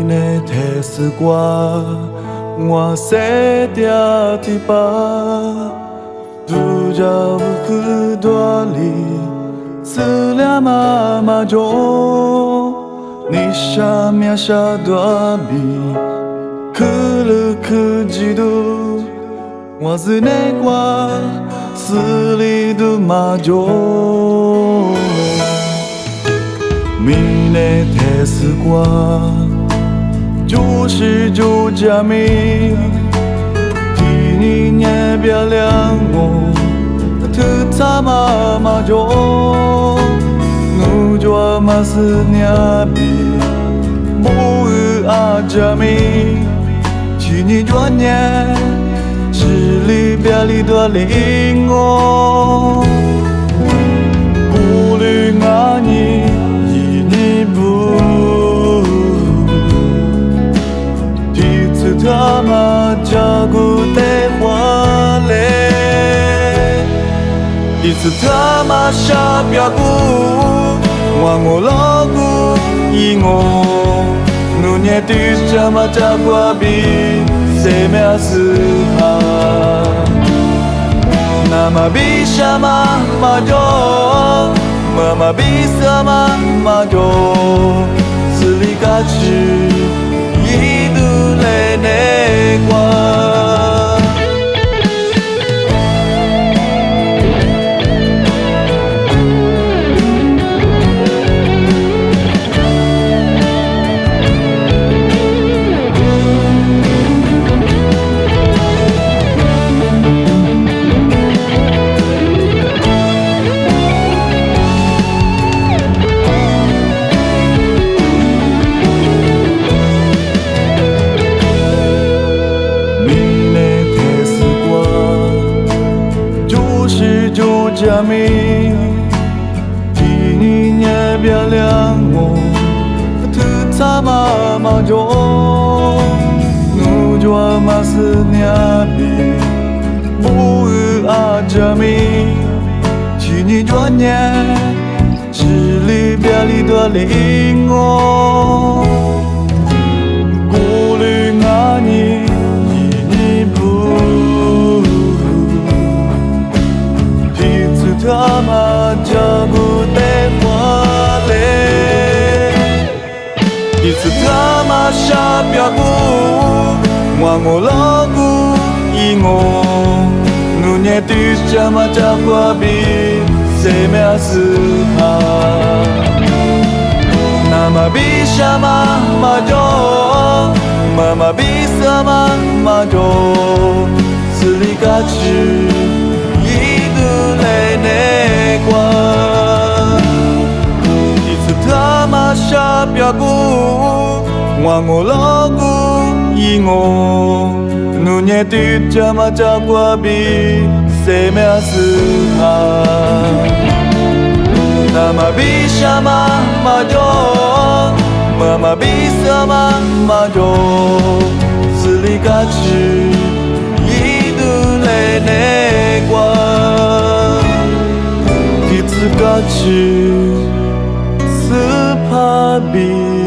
的提示我sẽ掉提巴，独角不多里，思量妈妈中，你下面下多比，可了可记住，我是那瓜，死里的妈中，你的提示就是就加密，替你也别亮我，特他妈妈中，我就嘛是年比，不阿加密，替你多年，只里别里多领我，不ลื爱你，你不。他妈照顾的花嘞，一次他妈下表姑，我老姑一我，努年对什么照顾比谁没事哈，那么比什么嘛就，妈妈比什么嘛就，自力嘎去。内瓜，加密，替你也别亮我，特他妈妈中，我就嘛是年比，不阿加密，替你多年，只里别里多领我，顾虑爱你。他妈照顾的花嘞，一次他妈下表姑，我老姑一我，努年对什么照顾比谁没事哈，那么比什么嘛就，妈妈比什么嘛就，自力嘎去。内瓜，一次他妈下表姑，我老姑一我，努年对什么照顾比谁没事哈，那么比什么嘛就，妈妈比什么嘛就，自力嘎去，一度内瓜。自个去，是怕比。